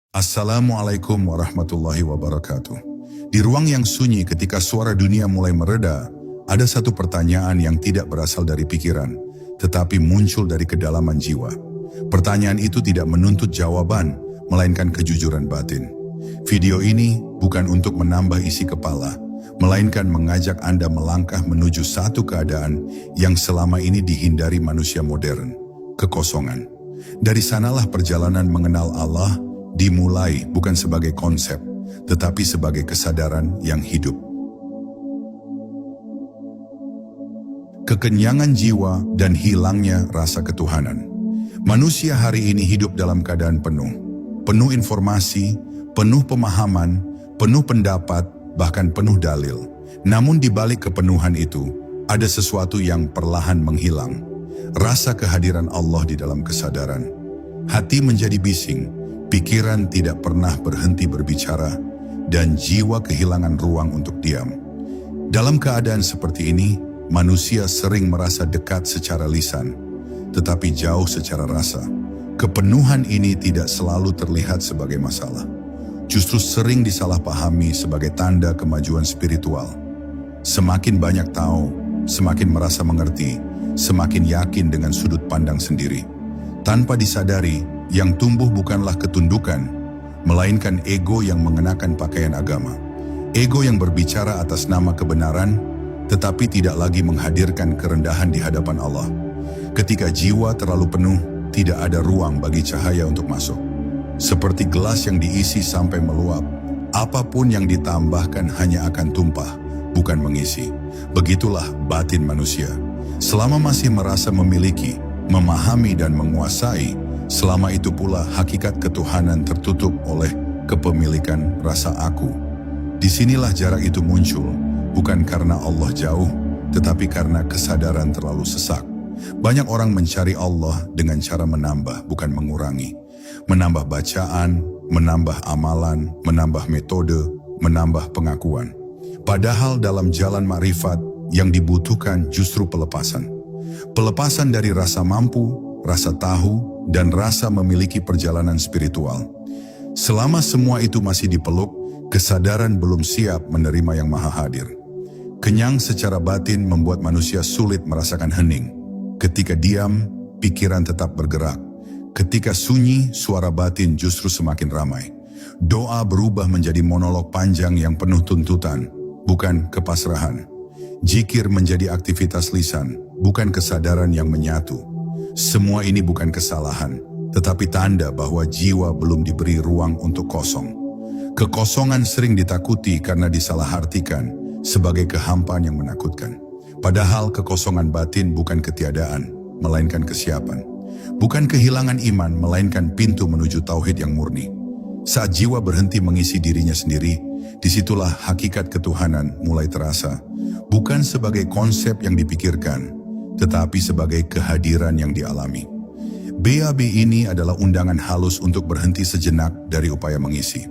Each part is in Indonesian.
Assalamualaikum warahmatullahi wabarakatuh. Di ruang yang sunyi ketika suara dunia mulai mereda, ada satu pertanyaan yang tidak berasal dari pikiran, tetapi muncul dari kedalaman jiwa. Pertanyaan itu tidak menuntut jawaban, melainkan kejujuran batin. Video ini bukan untuk menambah isi kepala, melainkan mengajak Anda melangkah menuju satu keadaan yang selama ini dihindari manusia modern, kekosongan. Dari sanalah perjalanan mengenal Allah dimulai bukan sebagai konsep, tetapi sebagai kesadaran yang hidup. Kekenyangan jiwa dan hilangnya rasa ketuhanan. Manusia hari ini hidup dalam keadaan penuh informasi, penuh pemahaman, penuh pendapat, bahkan penuh dalil. Namun di balik kepenuhan itu, ada sesuatu yang perlahan menghilang. Rasa kehadiran Allah di dalam kesadaran. Hati menjadi bising, pikiran tidak pernah berhenti berbicara, dan jiwa kehilangan ruang untuk diam. Dalam keadaan seperti ini, manusia sering merasa dekat secara lisan, tetapi jauh secara rasa. Kepenuhan ini tidak selalu terlihat sebagai masalah. Justru sering disalahpahami sebagai tanda kemajuan spiritual. Semakin banyak tahu, semakin merasa mengerti, semakin yakin dengan sudut pandang sendiri. Tanpa disadari, yang tumbuh bukanlah ketundukan, melainkan ego yang mengenakan pakaian agama. Ego yang berbicara atas nama kebenaran, tetapi tidak lagi menghadirkan kerendahan di hadapan Allah. Ketika jiwa terlalu penuh, tidak ada ruang bagi cahaya untuk masuk. Seperti gelas yang diisi sampai meluap, apapun yang ditambahkan hanya akan tumpah, bukan mengisi. Begitulah batin manusia. Selama masih merasa memiliki, memahami dan menguasai, selama itu pula hakikat ketuhanan tertutup oleh kepemilikan rasa aku. Disinilah jarak itu muncul, bukan karena Allah jauh, tetapi karena kesadaran terlalu sesak. Banyak orang mencari Allah dengan cara menambah, bukan mengurangi. Menambah bacaan, menambah amalan, menambah metode, menambah pengakuan. Padahal dalam jalan makrifat yang dibutuhkan justru pelepasan. Pelepasan dari rasa mampu, rasa tahu, dan rasa memiliki perjalanan spiritual. Selama semua itu masih dipeluk, kesadaran belum siap menerima yang maha hadir. Kenyang secara batin membuat manusia sulit merasakan hening. Ketika diam, pikiran tetap bergerak. Ketika sunyi, suara batin justru semakin ramai. Doa berubah menjadi monolog panjang yang penuh tuntutan, bukan kepasrahan. Zikir menjadi aktivitas lisan, bukan kesadaran yang menyatu. Semua ini bukan kesalahan, tetapi tanda bahwa jiwa belum diberi ruang untuk kosong. Kekosongan sering ditakuti karena disalahartikan sebagai kehampaan yang menakutkan. Padahal kekosongan batin bukan ketiadaan, melainkan kesiapan. Bukan kehilangan iman, melainkan pintu menuju tauhid yang murni. Saat jiwa berhenti mengisi dirinya sendiri, disitulah hakikat ketuhanan mulai terasa. Bukan sebagai konsep yang dipikirkan, tetapi sebagai kehadiran yang dialami. BAB ini adalah undangan halus untuk berhenti sejenak dari upaya mengisi.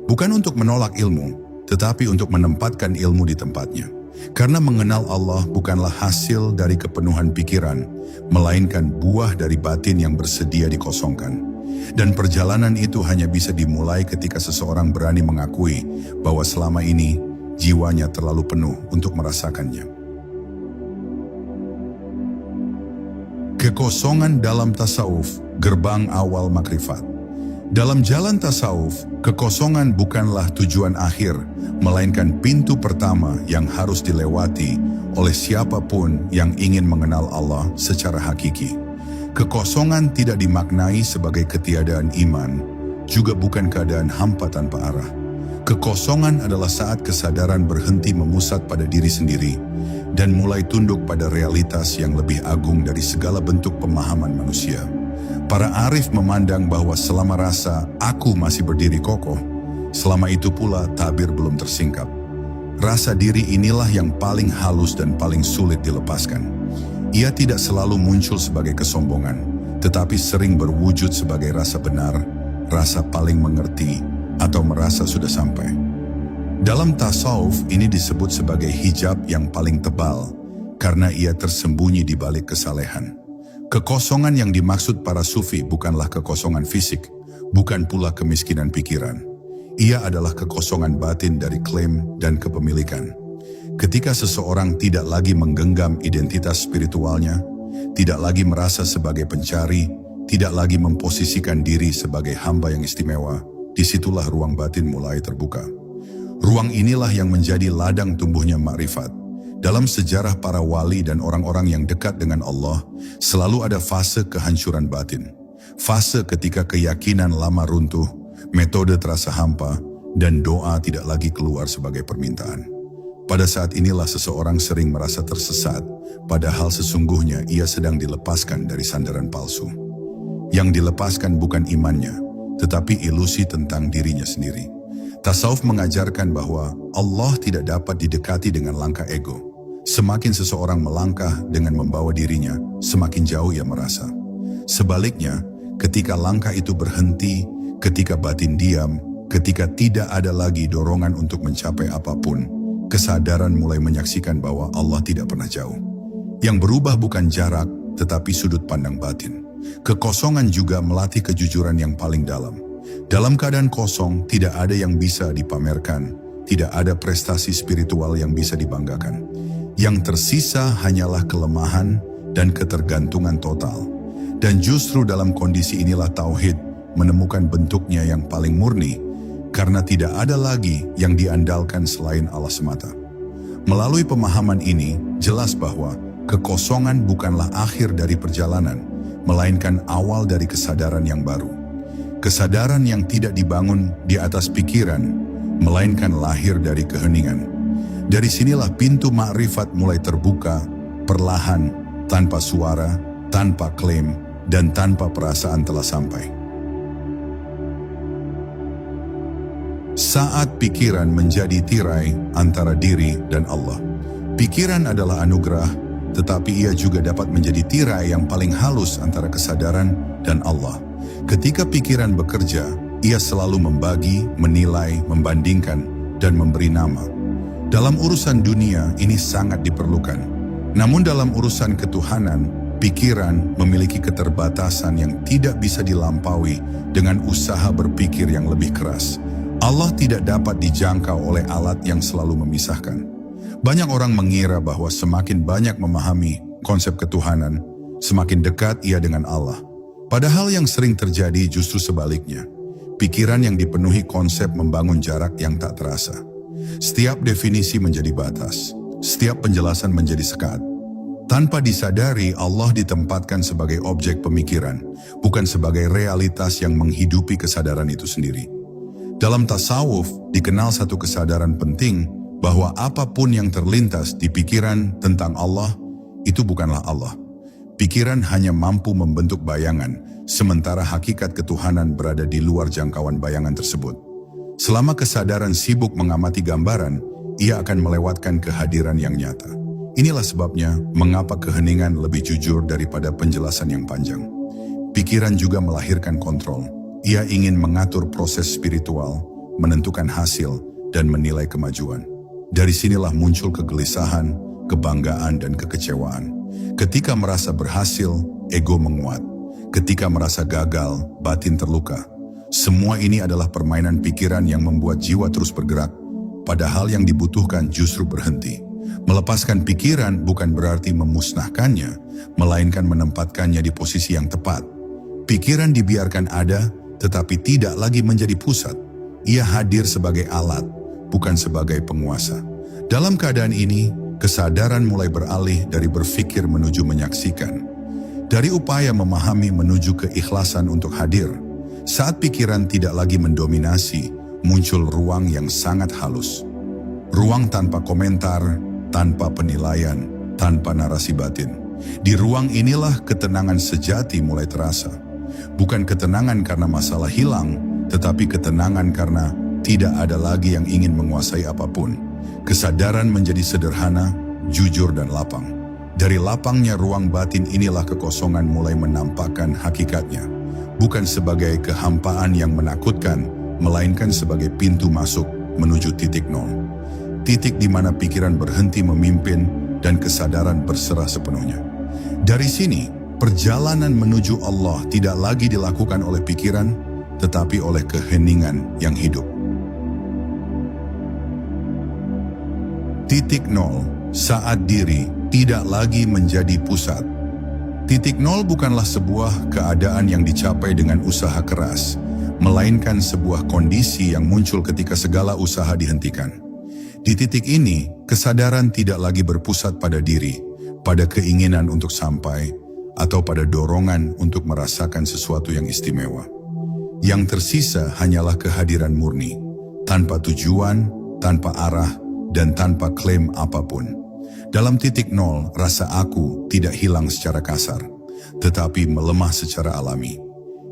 Bukan untuk menolak ilmu, tetapi untuk menempatkan ilmu di tempatnya. Karena mengenal Allah bukanlah hasil dari kepenuhan pikiran, melainkan buah dari batin yang bersedia dikosongkan. Dan perjalanan itu hanya bisa dimulai ketika seseorang berani mengakui bahwa selama ini jiwanya terlalu penuh untuk merasakannya. Kekosongan dalam tasawuf, gerbang awal makrifat. Dalam jalan tasawuf, kekosongan bukanlah tujuan akhir, melainkan pintu pertama yang harus dilewati oleh siapapun yang ingin mengenal Allah secara hakiki. Kekosongan tidak dimaknai sebagai ketiadaan iman, juga bukan keadaan hampa tanpa arah. Kekosongan adalah saat kesadaran berhenti memusat pada diri sendiri dan mulai tunduk pada realitas yang lebih agung dari segala bentuk pemahaman manusia. Para arif memandang bahwa selama rasa aku masih berdiri kokoh, selama itu pula tabir belum tersingkap. Rasa diri inilah yang paling halus dan paling sulit dilepaskan. Ia tidak selalu muncul sebagai kesombongan, tetapi sering berwujud sebagai rasa benar, rasa paling mengerti, atau merasa sudah sampai. Dalam tasawuf ini disebut sebagai hijab yang paling tebal, karena ia tersembunyi di balik kesalehan. Kekosongan yang dimaksud para sufi bukanlah kekosongan fisik, bukan pula kemiskinan pikiran. Ia adalah kekosongan batin dari klaim dan kepemilikan. Ketika seseorang tidak lagi menggenggam identitas spiritualnya, tidak lagi merasa sebagai pencari, tidak lagi memposisikan diri sebagai hamba yang istimewa, disitulah ruang batin mulai terbuka. Ruang inilah yang menjadi ladang tumbuhnya makrifat. Dalam sejarah para wali dan orang-orang yang dekat dengan Allah, selalu ada fase kehancuran batin. Fase ketika keyakinan lama runtuh, metode terasa hampa, dan doa tidak lagi keluar sebagai permintaan. Pada saat inilah seseorang sering merasa tersesat, padahal sesungguhnya ia sedang dilepaskan dari sandaran palsu. Yang dilepaskan bukan imannya, tetapi ilusi tentang dirinya sendiri. Tasawuf mengajarkan bahwa Allah tidak dapat didekati dengan langkah ego. Semakin seseorang melangkah dengan membawa dirinya, semakin jauh ia merasa. Sebaliknya, ketika langkah itu berhenti, ketika batin diam, ketika tidak ada lagi dorongan untuk mencapai apapun, kesadaran mulai menyaksikan bahwa Allah tidak pernah jauh. Yang berubah bukan jarak, tetapi sudut pandang batin. Kekosongan juga melatih kejujuran yang paling dalam. Dalam keadaan kosong, tidak ada yang bisa dipamerkan, tidak ada prestasi spiritual yang bisa dibanggakan. Yang tersisa hanyalah kelemahan dan ketergantungan total. Dan justru dalam kondisi inilah tauhid menemukan bentuknya yang paling murni, karena tidak ada lagi yang diandalkan selain Allah semata. Melalui pemahaman ini, jelas bahwa kekosongan bukanlah akhir dari perjalanan, melainkan awal dari kesadaran yang baru. Kesadaran yang tidak dibangun di atas pikiran, melainkan lahir dari keheningan. Dari sinilah pintu makrifat mulai terbuka, perlahan, tanpa suara, tanpa klaim, dan tanpa perasaan telah sampai. Saat pikiran menjadi tirai antara diri dan Allah. Pikiran adalah anugerah, tetapi ia juga dapat menjadi tirai yang paling halus antara kesadaran dan Allah. Ketika pikiran bekerja, ia selalu membagi, menilai, membandingkan, dan memberi nama. Dalam urusan dunia ini sangat diperlukan. Namun dalam urusan ketuhanan, pikiran memiliki keterbatasan yang tidak bisa dilampaui dengan usaha berpikir yang lebih keras. Allah tidak dapat dijangkau oleh alat yang selalu memisahkan. Banyak orang mengira bahwa semakin banyak memahami konsep ketuhanan, semakin dekat ia dengan Allah. Padahal yang sering terjadi justru sebaliknya. Pikiran yang dipenuhi konsep membangun jarak yang tak terasa. Setiap definisi menjadi batas, setiap penjelasan menjadi sekat. Tanpa disadari, Allah ditempatkan sebagai objek pemikiran, bukan sebagai realitas yang menghidupi kesadaran itu sendiri. Dalam tasawuf, dikenal satu kesadaran penting bahwa apapun yang terlintas di pikiran tentang Allah, itu bukanlah Allah. Pikiran hanya mampu membentuk bayangan, sementara hakikat ketuhanan berada di luar jangkauan bayangan tersebut. Selama kesadaran sibuk mengamati gambaran, ia akan melewatkan kehadiran yang nyata. Inilah sebabnya mengapa keheningan lebih jujur daripada penjelasan yang panjang. Pikiran juga melahirkan kontrol. Ia ingin mengatur proses spiritual, menentukan hasil, dan menilai kemajuan. Dari sinilah muncul kegelisahan, kebanggaan, dan kekecewaan. Ketika merasa berhasil, ego menguat. Ketika merasa gagal, batin terluka. Semua ini adalah permainan pikiran yang membuat jiwa terus bergerak, padahal yang dibutuhkan justru berhenti. Melepaskan pikiran bukan berarti memusnahkannya, melainkan menempatkannya di posisi yang tepat. Pikiran dibiarkan ada, tetapi tidak lagi menjadi pusat. Ia hadir sebagai alat, bukan sebagai penguasa. Dalam keadaan ini, kesadaran mulai beralih dari berpikir menuju menyaksikan. Dari upaya memahami menuju keikhlasan untuk hadir. Saat pikiran tidak lagi mendominasi, muncul ruang yang sangat halus. Ruang tanpa komentar, tanpa penilaian, tanpa narasi batin. Di ruang inilah ketenangan sejati mulai terasa. Bukan ketenangan karena masalah hilang, tetapi ketenangan karena tidak ada lagi yang ingin menguasai apapun. Kesadaran menjadi sederhana, jujur, dan lapang. Dari lapangnya ruang batin inilah kekosongan mulai menampakkan hakikatnya. Bukan sebagai kehampaan yang menakutkan, melainkan sebagai pintu masuk menuju titik nol. Titik di mana pikiran berhenti memimpin dan kesadaran berserah sepenuhnya. Dari sini, perjalanan menuju Allah tidak lagi dilakukan oleh pikiran, tetapi oleh keheningan yang hidup. Titik nol, saat diri tidak lagi menjadi pusat. Titik nol bukanlah sebuah keadaan yang dicapai dengan usaha keras, melainkan sebuah kondisi yang muncul ketika segala usaha dihentikan. Di titik ini, kesadaran tidak lagi berpusat pada diri, pada keinginan untuk sampai, atau pada dorongan untuk merasakan sesuatu yang istimewa. Yang tersisa hanyalah kehadiran murni, tanpa tujuan, tanpa arah, dan tanpa klaim apapun. Dalam titik nol, rasa aku tidak hilang secara kasar, tetapi melemah secara alami.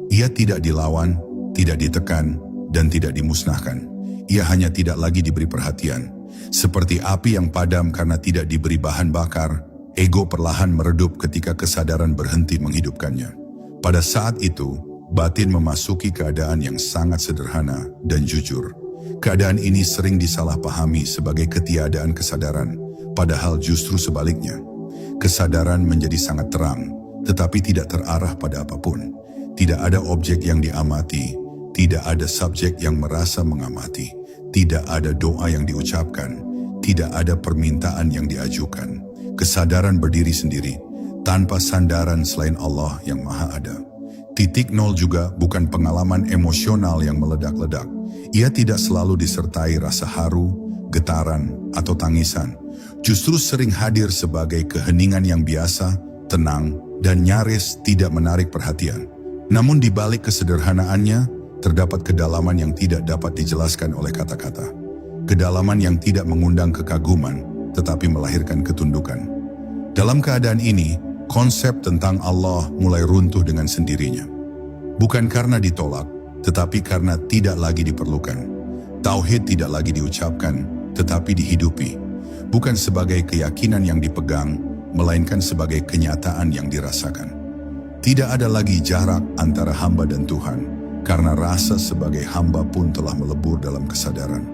Ia tidak dilawan, tidak ditekan, dan tidak dimusnahkan. Ia hanya tidak lagi diberi perhatian. Seperti api yang padam karena tidak diberi bahan bakar, ego perlahan meredup ketika kesadaran berhenti menghidupkannya. Pada saat itu, batin memasuki keadaan yang sangat sederhana dan jujur. Keadaan ini sering disalahpahami sebagai ketiadaan kesadaran, padahal justru sebaliknya. Kesadaran menjadi sangat terang, tetapi tidak terarah pada apapun. Tidak ada objek yang diamati, tidak ada subjek yang merasa mengamati, tidak ada doa yang diucapkan, tidak ada permintaan yang diajukan. Kesadaran berdiri sendiri, tanpa sandaran selain Allah yang Maha Ada. Titik nol juga bukan pengalaman emosional yang meledak-ledak. Ia tidak selalu disertai rasa haru, getaran, atau tangisan. Justru sering hadir sebagai keheningan yang biasa, tenang, dan nyaris tidak menarik perhatian. Namun di balik kesederhanaannya, terdapat kedalaman yang tidak dapat dijelaskan oleh kata-kata. Kedalaman yang tidak mengundang kekaguman, tetapi melahirkan ketundukan. Dalam keadaan ini, konsep tentang Allah mulai runtuh dengan sendirinya. Bukan karena ditolak, tetapi karena tidak lagi diperlukan. Tauhid tidak lagi diucapkan, tetapi dihidupi. Bukan sebagai keyakinan yang dipegang, melainkan sebagai kenyataan yang dirasakan. Tidak ada lagi jarak antara hamba dan Tuhan, karena rasa sebagai hamba pun telah melebur dalam kesadaran.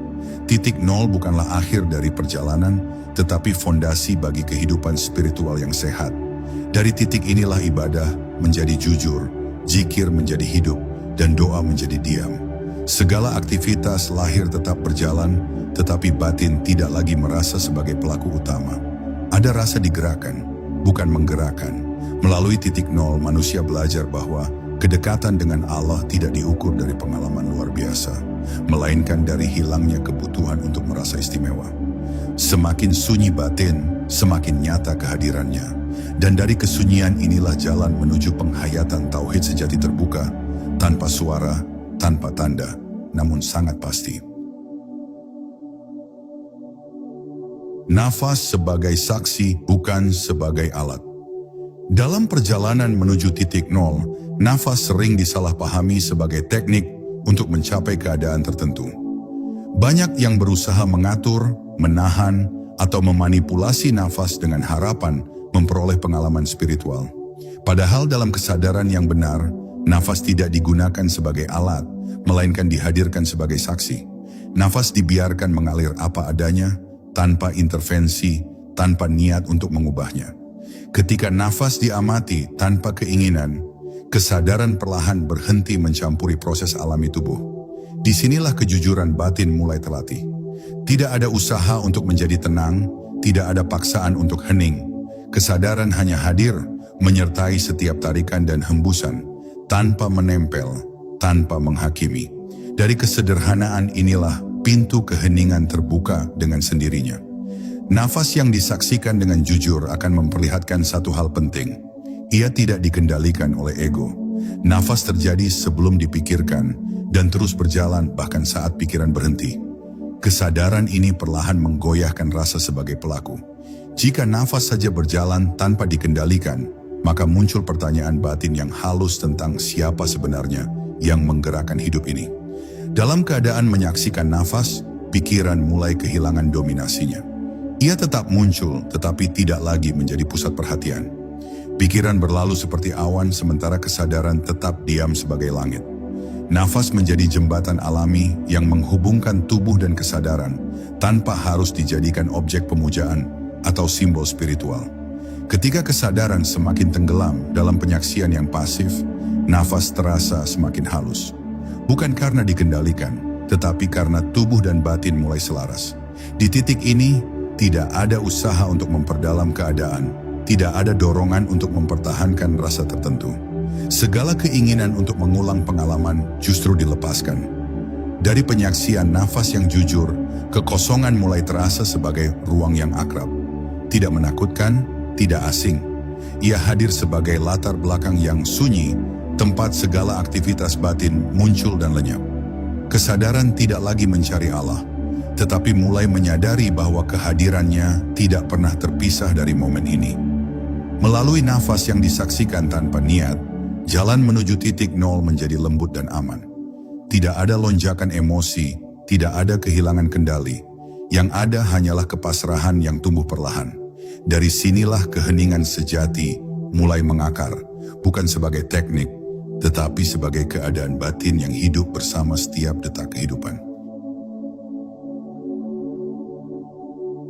Titik nol bukanlah akhir dari perjalanan, tetapi fondasi bagi kehidupan spiritual yang sehat. Dari titik inilah ibadah menjadi jujur, zikir menjadi hidup, dan doa menjadi diam. Segala aktivitas lahir tetap berjalan, tetapi batin tidak lagi merasa sebagai pelaku utama. Ada rasa digerakkan, bukan menggerakkan. Melalui titik nol, manusia belajar bahwa kedekatan dengan Allah tidak diukur dari pengalaman luar biasa, melainkan dari hilangnya kebutuhan untuk merasa istimewa. Semakin sunyi batin, semakin nyata kehadirannya. Dan dari kesunyian inilah jalan menuju penghayatan tauhid sejati terbuka, tanpa suara, tanpa tanda, namun sangat pasti. Nafas sebagai saksi, bukan sebagai alat. Dalam perjalanan menuju titik nol, nafas sering disalahpahami sebagai teknik untuk mencapai keadaan tertentu. Banyak yang berusaha mengatur, menahan, atau memanipulasi nafas dengan harapan memperoleh pengalaman spiritual. Padahal dalam kesadaran yang benar, nafas tidak digunakan sebagai alat, melainkan dihadirkan sebagai saksi. Nafas dibiarkan mengalir apa adanya, tanpa intervensi, tanpa niat untuk mengubahnya. Ketika nafas diamati tanpa keinginan, kesadaran perlahan berhenti mencampuri proses alami tubuh. Disinilah kejujuran batin mulai terlatih. Tidak ada usaha untuk menjadi tenang, tidak ada paksaan untuk hening. Kesadaran hanya hadir, menyertai setiap tarikan dan hembusan, tanpa menempel, tanpa menghakimi. Dari kesederhanaan inilah pintu keheningan terbuka dengan sendirinya. Nafas yang disaksikan dengan jujur akan memperlihatkan satu hal penting. Ia tidak dikendalikan oleh ego. Nafas terjadi sebelum dipikirkan dan terus berjalan bahkan saat pikiran berhenti. Kesadaran ini perlahan menggoyahkan rasa sebagai pelaku. Jika nafas saja berjalan tanpa dikendalikan, maka muncul pertanyaan batin yang halus tentang siapa sebenarnya yang menggerakkan hidup ini. Dalam keadaan menyaksikan nafas, pikiran mulai kehilangan dominasinya. Ia tetap muncul, tetapi tidak lagi menjadi pusat perhatian. Pikiran berlalu seperti awan, sementara kesadaran tetap diam sebagai langit. Nafas menjadi jembatan alami yang menghubungkan tubuh dan kesadaran, tanpa harus dijadikan objek pemujaan atau simbol spiritual. Ketika kesadaran semakin tenggelam dalam penyaksian yang pasif, nafas terasa semakin halus. Bukan karena dikendalikan, tetapi karena tubuh dan batin mulai selaras. Di titik ini, tidak ada usaha untuk memperdalam keadaan, tidak ada dorongan untuk mempertahankan rasa tertentu. Segala keinginan untuk mengulang pengalaman justru dilepaskan. Dari penyaksian nafas yang jujur, kekosongan mulai terasa sebagai ruang yang akrab. Tidak menakutkan, tidak asing. Ia hadir sebagai latar belakang yang sunyi, tempat segala aktivitas batin muncul dan lenyap. Kesadaran tidak lagi mencari Allah, tetapi mulai menyadari bahwa kehadirannya tidak pernah terpisah dari momen ini. Melalui nafas yang disaksikan tanpa niat, jalan menuju titik nol menjadi lembut dan aman. Tidak ada lonjakan emosi, tidak ada kehilangan kendali. Yang ada hanyalah kepasrahan yang tumbuh perlahan. Dari sinilah keheningan sejati mulai mengakar, bukan sebagai teknik, tetapi sebagai keadaan batin yang hidup bersama setiap detak kehidupan.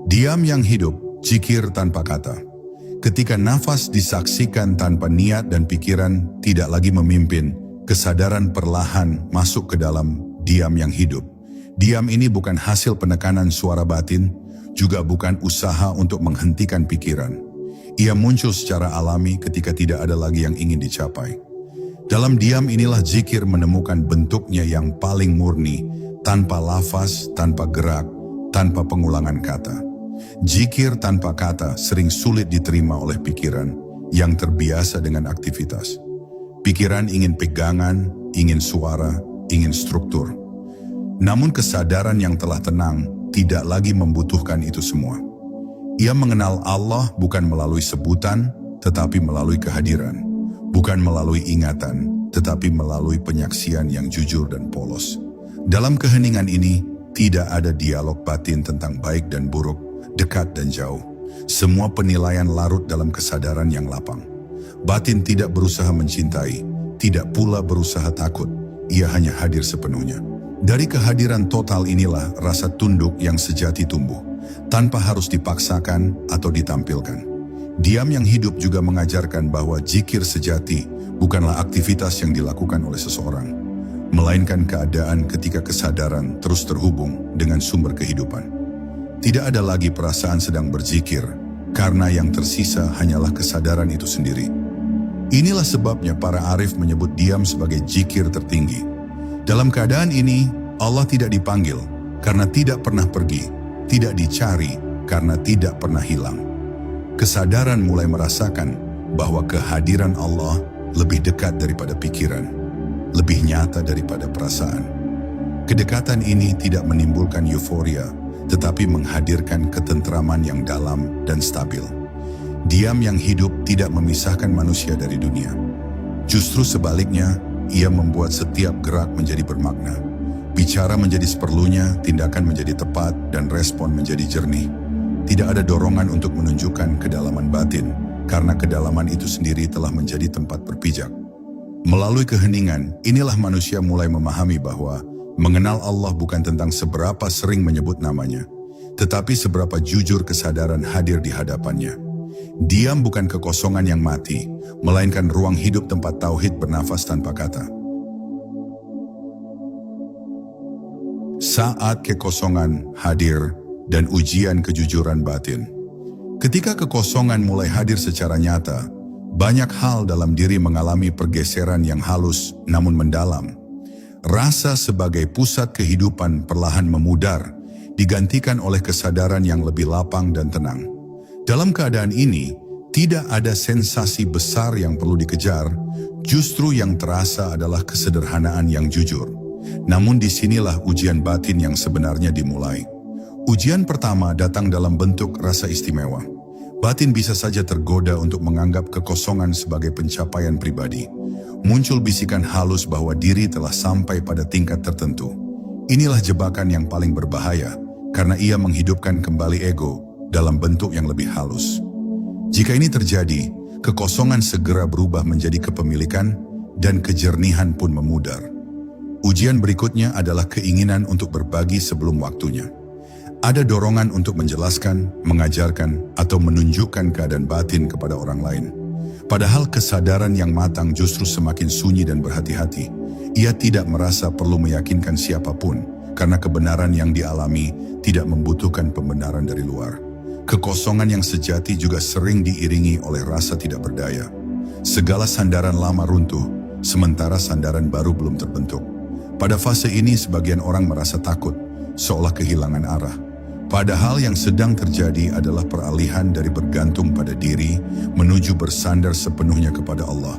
Diam yang hidup, zikir tanpa kata. Ketika nafas disaksikan tanpa niat dan pikiran tidak lagi memimpin, kesadaran perlahan masuk ke dalam diam yang hidup. Diam ini bukan hasil penekanan suara batin, juga bukan usaha untuk menghentikan pikiran. Ia muncul secara alami ketika tidak ada lagi yang ingin dicapai. Dalam diam inilah zikir menemukan bentuknya yang paling murni, tanpa lafaz, tanpa gerak, tanpa pengulangan kata. Zikir tanpa kata sering sulit diterima oleh pikiran yang terbiasa dengan aktivitas. Pikiran ingin pegangan, ingin suara, ingin struktur. Namun kesadaran yang telah tenang tidak lagi membutuhkan itu semua. Ia mengenal Allah bukan melalui sebutan, tetapi melalui kehadiran. Bukan melalui ingatan, tetapi melalui penyaksian yang jujur dan polos. Dalam keheningan ini, tidak ada dialog batin tentang baik dan buruk, dekat dan jauh. Semua penilaian larut dalam kesadaran yang lapang. Batin tidak berusaha mencintai, tidak pula berusaha takut. Ia hanya hadir sepenuhnya. Dari kehadiran total inilah rasa tunduk yang sejati tumbuh, tanpa harus dipaksakan atau ditampilkan. Diam yang hidup juga mengajarkan bahwa zikir sejati bukanlah aktivitas yang dilakukan oleh seseorang, melainkan keadaan ketika kesadaran terus terhubung dengan sumber kehidupan. Tidak ada lagi perasaan sedang berzikir, karena yang tersisa hanyalah kesadaran itu sendiri. Inilah sebabnya para arif menyebut diam sebagai zikir tertinggi. Dalam keadaan ini, Allah tidak dipanggil karena tidak pernah pergi, tidak dicari karena tidak pernah hilang. Kesadaran mulai merasakan bahwa kehadiran Allah lebih dekat daripada pikiran, lebih nyata daripada perasaan. Kedekatan ini tidak menimbulkan euforia, tetapi menghadirkan ketentraman yang dalam dan stabil. Diam yang hidup tidak memisahkan manusia dari dunia. Justru sebaliknya, ia membuat setiap gerak menjadi bermakna. Bicara menjadi seperlunya, tindakan menjadi tepat, dan respon menjadi jernih. Tidak ada dorongan untuk menunjukkan kedalaman batin, karena kedalaman itu sendiri telah menjadi tempat berpijak. Melalui keheningan, inilah manusia mulai memahami bahwa mengenal Allah bukan tentang seberapa sering menyebut namanya, tetapi seberapa jujur kesadaran hadir di hadapannya. Diam bukan kekosongan yang mati, melainkan ruang hidup tempat tauhid bernafas tanpa kata. Saat kekosongan hadir, dan ujian kejujuran batin. Ketika kekosongan mulai hadir secara nyata, banyak hal dalam diri mengalami pergeseran yang halus namun mendalam. Rasa sebagai pusat kehidupan perlahan memudar, digantikan oleh kesadaran yang lebih lapang dan tenang. Dalam keadaan ini, tidak ada sensasi besar yang perlu dikejar, justru yang terasa adalah kesederhanaan yang jujur. Namun disinilah ujian batin yang sebenarnya dimulai. Ujian pertama datang dalam bentuk rasa istimewa. Batin bisa saja tergoda untuk menganggap kekosongan sebagai pencapaian pribadi. Muncul bisikan halus bahwa diri telah sampai pada tingkat tertentu. Inilah jebakan yang paling berbahaya, karena ia menghidupkan kembali ego dalam bentuk yang lebih halus. Jika ini terjadi, kekosongan segera berubah menjadi kepemilikan dan kejernihan pun memudar. Ujian berikutnya adalah keinginan untuk berbagi sebelum waktunya. Ada dorongan untuk menjelaskan, mengajarkan, atau menunjukkan keadaan batin kepada orang lain. Padahal kesadaran yang matang justru semakin sunyi dan berhati-hati. Ia tidak merasa perlu meyakinkan siapapun, karena kebenaran yang dialami tidak membutuhkan pembenaran dari luar. Kekosongan yang sejati juga sering diiringi oleh rasa tidak berdaya. Segala sandaran lama runtuh, sementara sandaran baru belum terbentuk. Pada fase ini sebagian orang merasa takut, seolah kehilangan arah. Padahal yang sedang terjadi adalah peralihan dari bergantung pada diri menuju bersandar sepenuhnya kepada Allah.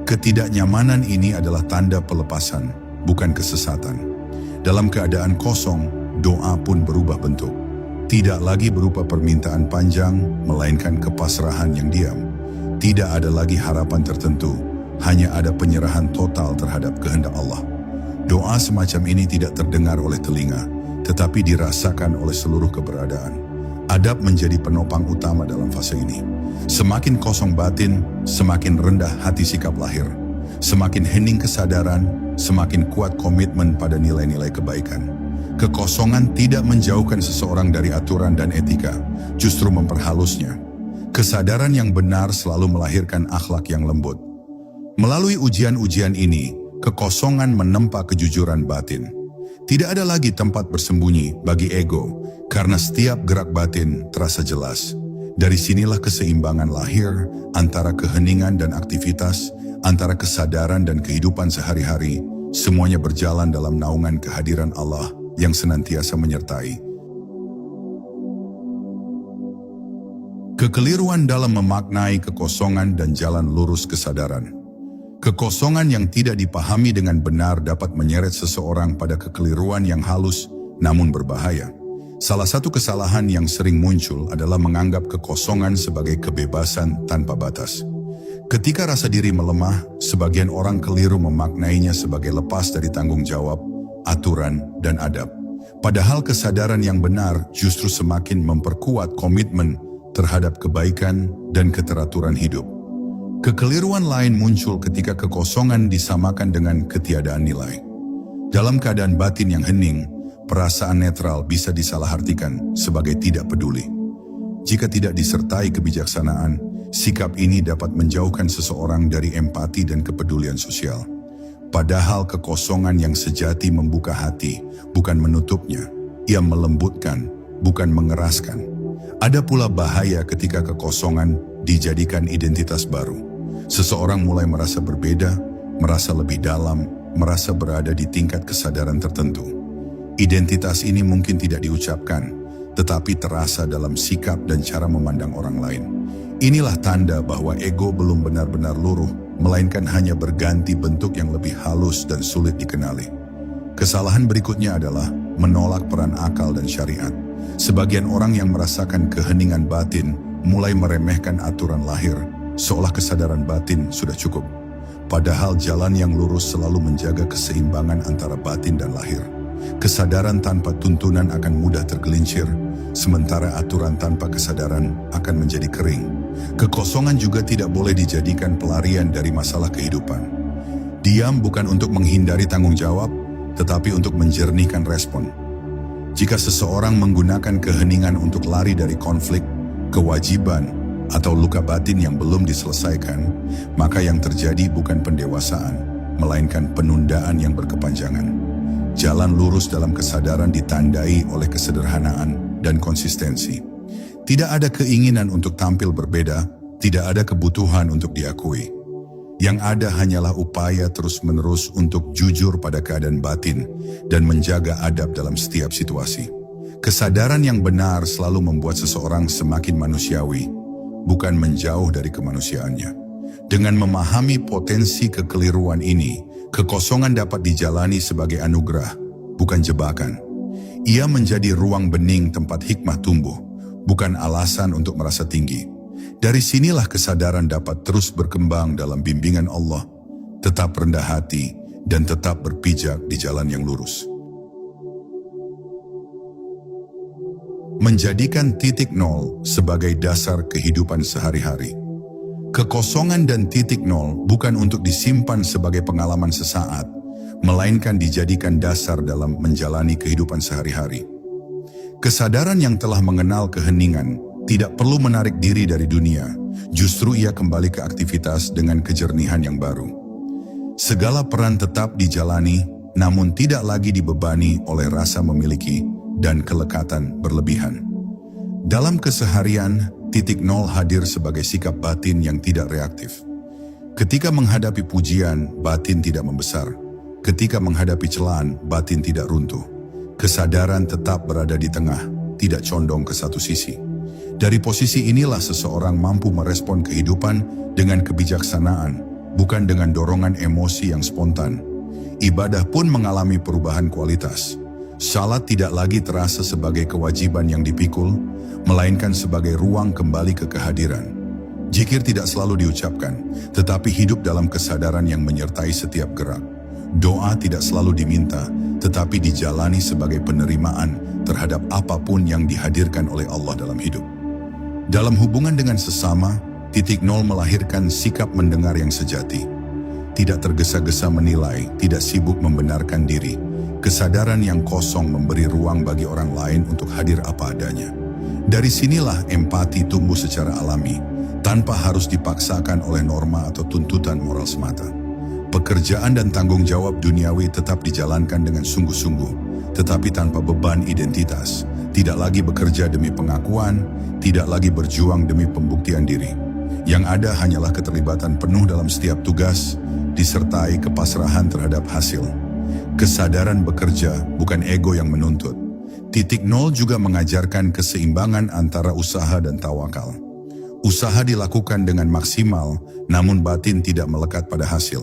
Ketidaknyamanan ini adalah tanda pelepasan, bukan kesesatan. Dalam keadaan kosong, doa pun berubah bentuk. Tidak lagi berupa permintaan panjang, melainkan kepasrahan yang diam. Tidak ada lagi harapan tertentu, hanya ada penyerahan total terhadap kehendak Allah. Doa semacam ini tidak terdengar oleh telinga, tetapi dirasakan oleh seluruh keberadaan. Adab menjadi penopang utama dalam fase ini. Semakin kosong batin, semakin rendah hati sikap lahir. Semakin hening kesadaran, semakin kuat komitmen pada nilai-nilai kebaikan. Kekosongan tidak menjauhkan seseorang dari aturan dan etika, justru memperhalusnya. Kesadaran yang benar selalu melahirkan akhlak yang lembut. Melalui ujian-ujian ini, kekosongan menempa kejujuran batin. Tidak ada lagi tempat bersembunyi bagi ego, karena setiap gerak batin terasa jelas. Dari sinilah keseimbangan lahir antara keheningan dan aktivitas, antara kesadaran dan kehidupan sehari-hari. Semuanya berjalan dalam naungan kehadiran Allah yang senantiasa menyertai. Kekeliruan dalam memaknai kekosongan dan jalan lurus kesadaran. Kekosongan yang tidak dipahami dengan benar dapat menyeret seseorang pada kekeliruan yang halus namun berbahaya. Salah satu kesalahan yang sering muncul adalah menganggap kekosongan sebagai kebebasan tanpa batas. Ketika rasa diri melemah, sebagian orang keliru memaknainya sebagai lepas dari tanggung jawab, aturan, dan adab. Padahal kesadaran yang benar justru semakin memperkuat komitmen terhadap kebaikan dan keteraturan hidup. Kekeliruan lain muncul ketika kekosongan disamakan dengan ketiadaan nilai. Dalam keadaan batin yang hening, perasaan netral bisa disalahartikan sebagai tidak peduli. Jika tidak disertai kebijaksanaan, sikap ini dapat menjauhkan seseorang dari empati dan kepedulian sosial. Padahal kekosongan yang sejati membuka hati, bukan menutupnya. Ia melembutkan, bukan mengeraskan. Ada pula bahaya ketika kekosongan dijadikan identitas baru. Seseorang mulai merasa berbeda, merasa lebih dalam, merasa berada di tingkat kesadaran tertentu. Identitas ini mungkin tidak diucapkan, tetapi terasa dalam sikap dan cara memandang orang lain. Inilah tanda bahwa ego belum benar-benar luruh, melainkan hanya berganti bentuk yang lebih halus dan sulit dikenali. Kesalahan berikutnya adalah menolak peran akal dan syariat. Sebagian orang yang merasakan keheningan batin mulai meremehkan aturan lahir, seolah kesadaran batin sudah cukup. Padahal jalan yang lurus selalu menjaga keseimbangan antara batin dan lahir. Kesadaran tanpa tuntunan akan mudah tergelincir, sementara aturan tanpa kesadaran akan menjadi kering. Kekosongan juga tidak boleh dijadikan pelarian dari masalah kehidupan. Diam bukan untuk menghindari tanggung jawab, tetapi untuk menjernihkan respon. Jika seseorang menggunakan keheningan untuk lari dari konflik, kewajiban, atau luka batin yang belum diselesaikan, maka yang terjadi bukan pendewasaan, melainkan penundaan yang berkepanjangan. Jalan lurus dalam kesadaran ditandai oleh kesederhanaan dan konsistensi. Tidak ada keinginan untuk tampil berbeda, tidak ada kebutuhan untuk diakui. Yang ada hanyalah upaya terus-menerus untuk jujur pada keadaan batin dan menjaga adab dalam setiap situasi. Kesadaran yang benar selalu membuat seseorang semakin manusiawi, bukan menjauh dari kemanusiaannya. Dengan memahami potensi kekeliruan ini, kekosongan dapat dijalani sebagai anugerah, bukan jebakan. Ia menjadi ruang bening tempat hikmah tumbuh, bukan alasan untuk merasa tinggi. Dari sinilah kesadaran dapat terus berkembang dalam bimbingan Allah, tetap rendah hati, dan tetap berpijak di jalan yang lurus. Menjadikan titik nol sebagai dasar kehidupan sehari-hari. Kekosongan dan titik nol bukan untuk disimpan sebagai pengalaman sesaat, melainkan dijadikan dasar dalam menjalani kehidupan sehari-hari. Kesadaran yang telah mengenal keheningan tidak perlu menarik diri dari dunia, justru ia kembali ke aktivitas dengan kejernihan yang baru. Segala peran tetap dijalani, namun tidak lagi dibebani oleh rasa memiliki dan kelekatan berlebihan. Dalam keseharian, titik nol hadir sebagai sikap batin yang tidak reaktif. Ketika menghadapi pujian, batin tidak membesar. Ketika menghadapi celaan, batin tidak runtuh. Kesadaran tetap berada di tengah, tidak condong ke satu sisi. Dari posisi inilah seseorang mampu merespon kehidupan dengan kebijaksanaan, bukan dengan dorongan emosi yang spontan. Ibadah pun mengalami perubahan kualitas. Salat tidak lagi terasa sebagai kewajiban yang dipikul, melainkan sebagai ruang kembali ke kehadiran. Zikir tidak selalu diucapkan, tetapi hidup dalam kesadaran yang menyertai setiap gerak. Doa tidak selalu diminta, tetapi dijalani sebagai penerimaan terhadap apapun yang dihadirkan oleh Allah dalam hidup. Dalam hubungan dengan sesama, titik nol melahirkan sikap mendengar yang sejati. Tidak tergesa-gesa menilai, tidak sibuk membenarkan diri. Kesadaran yang kosong memberi ruang bagi orang lain untuk hadir apa adanya. Dari sinilah empati tumbuh secara alami, tanpa harus dipaksakan oleh norma atau tuntutan moral semata. Pekerjaan dan tanggung jawab duniawi tetap dijalankan dengan sungguh-sungguh, tetapi tanpa beban identitas. Tidak lagi bekerja demi pengakuan, tidak lagi berjuang demi pembuktian diri. Yang ada hanyalah keterlibatan penuh dalam setiap tugas, disertai kepasrahan terhadap hasil. Kesadaran bekerja, bukan ego yang menuntut. Titik nol juga mengajarkan keseimbangan antara usaha dan tawakal. Usaha dilakukan dengan maksimal, namun batin tidak melekat pada hasil.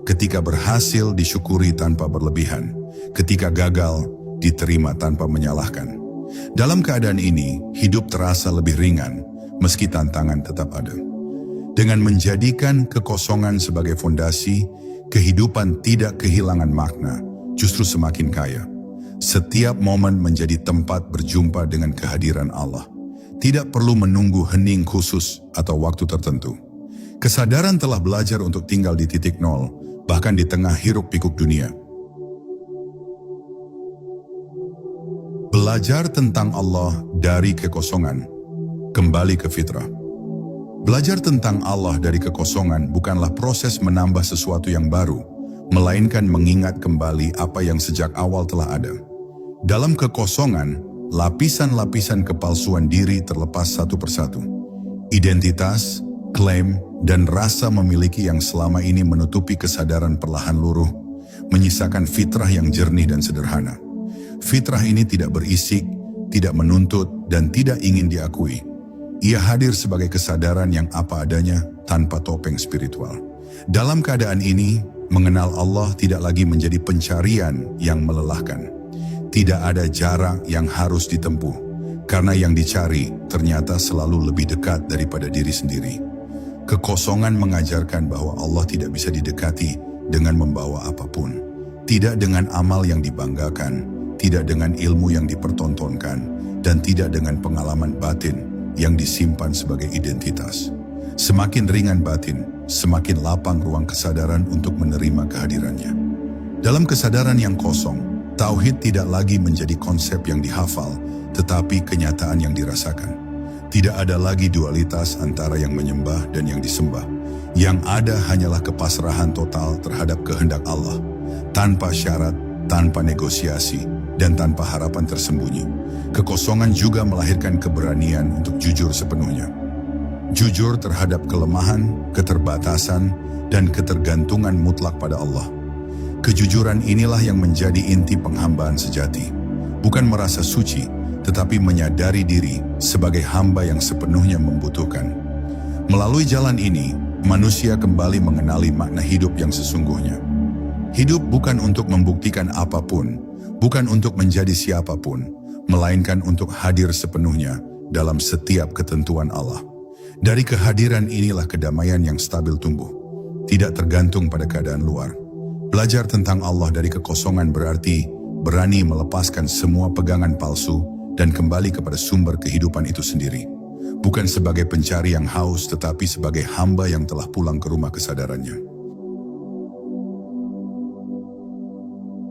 Ketika berhasil disyukuri tanpa berlebihan, ketika gagal diterima tanpa menyalahkan. Dalam keadaan ini, hidup terasa lebih ringan, meski tantangan tetap ada. Dengan menjadikan kekosongan sebagai fondasi, kehidupan tidak kehilangan makna, justru semakin kaya. Setiap momen menjadi tempat berjumpa dengan kehadiran Allah. Tidak perlu menunggu hening khusus atau waktu tertentu. Kesadaran telah belajar untuk tinggal di titik nol, bahkan di tengah hiruk-pikuk dunia. Belajar tentang Allah dari kekosongan, kembali ke fitrah. Belajar tentang Allah dari kekosongan bukanlah proses menambah sesuatu yang baru, melainkan mengingat kembali apa yang sejak awal telah ada. Dalam kekosongan, lapisan-lapisan kepalsuan diri terlepas satu persatu. Identitas, klaim, dan rasa memiliki yang selama ini menutupi kesadaran perlahan luruh, menyisakan fitrah yang jernih dan sederhana. Fitrah ini tidak berisik, tidak menuntut, dan tidak ingin diakui. Ia hadir sebagai kesadaran yang apa adanya tanpa topeng spiritual. Dalam keadaan ini, mengenal Allah tidak lagi menjadi pencarian yang melelahkan. Tidak ada jarak yang harus ditempuh, karena yang dicari ternyata selalu lebih dekat daripada diri sendiri. Kekosongan mengajarkan bahwa Allah tidak bisa didekati dengan membawa apapun. Tidak dengan amal yang dibanggakan, tidak dengan ilmu yang dipertontonkan, dan tidak dengan pengalaman batin yang disimpan sebagai identitas. Semakin ringan batin, semakin lapang ruang kesadaran untuk menerima kehadirannya. Dalam kesadaran yang kosong, tauhid tidak lagi menjadi konsep yang dihafal, tetapi kenyataan yang dirasakan. Tidak ada lagi dualitas antara yang menyembah dan yang disembah. Yang ada hanyalah kepasrahan total terhadap kehendak Allah, tanpa syarat, tanpa negosiasi, dan tanpa harapan tersembunyi. Kekosongan juga melahirkan keberanian untuk jujur sepenuhnya. Jujur terhadap kelemahan, keterbatasan, dan ketergantungan mutlak pada Allah. Kejujuran inilah yang menjadi inti penghambaan sejati. Bukan merasa suci, tetapi menyadari diri sebagai hamba yang sepenuhnya membutuhkan. Melalui jalan ini, manusia kembali mengenali makna hidup yang sesungguhnya. Hidup bukan untuk membuktikan apapun, bukan untuk menjadi siapapun, melainkan untuk hadir sepenuhnya dalam setiap ketentuan Allah. Dari kehadiran inilah kedamaian yang stabil tumbuh, tidak tergantung pada keadaan luar. Belajar tentang Allah dari kekosongan berarti berani melepaskan semua pegangan palsu dan kembali kepada sumber kehidupan itu sendiri. Bukan sebagai pencari yang haus, tetapi sebagai hamba yang telah pulang ke rumah kesadarannya.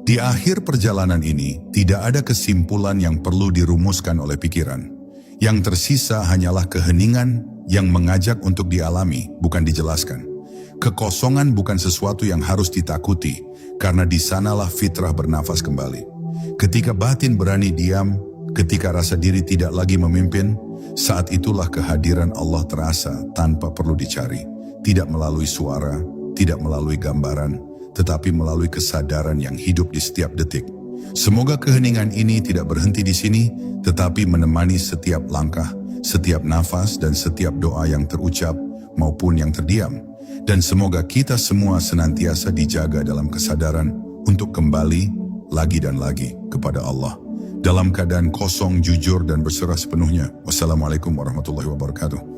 Di akhir perjalanan ini, tidak ada kesimpulan yang perlu dirumuskan oleh pikiran. Yang tersisa hanyalah keheningan yang mengajak untuk dialami, bukan dijelaskan. Kekosongan bukan sesuatu yang harus ditakuti, karena di sanalah fitrah bernafas kembali. Ketika batin berani diam, ketika rasa diri tidak lagi memimpin, saat itulah kehadiran Allah terasa tanpa perlu dicari. Tidak melalui suara, tidak melalui gambaran, tetapi melalui kesadaran yang hidup di setiap detik. Semoga keheningan ini tidak berhenti di sini, tetapi menemani setiap langkah, setiap nafas dan setiap doa yang terucap maupun yang terdiam. Dan semoga kita semua senantiasa dijaga dalam kesadaran untuk kembali lagi dan lagi kepada Allah. Dalam keadaan kosong, jujur dan berserah sepenuhnya. Wassalamualaikum warahmatullahi wabarakatuh.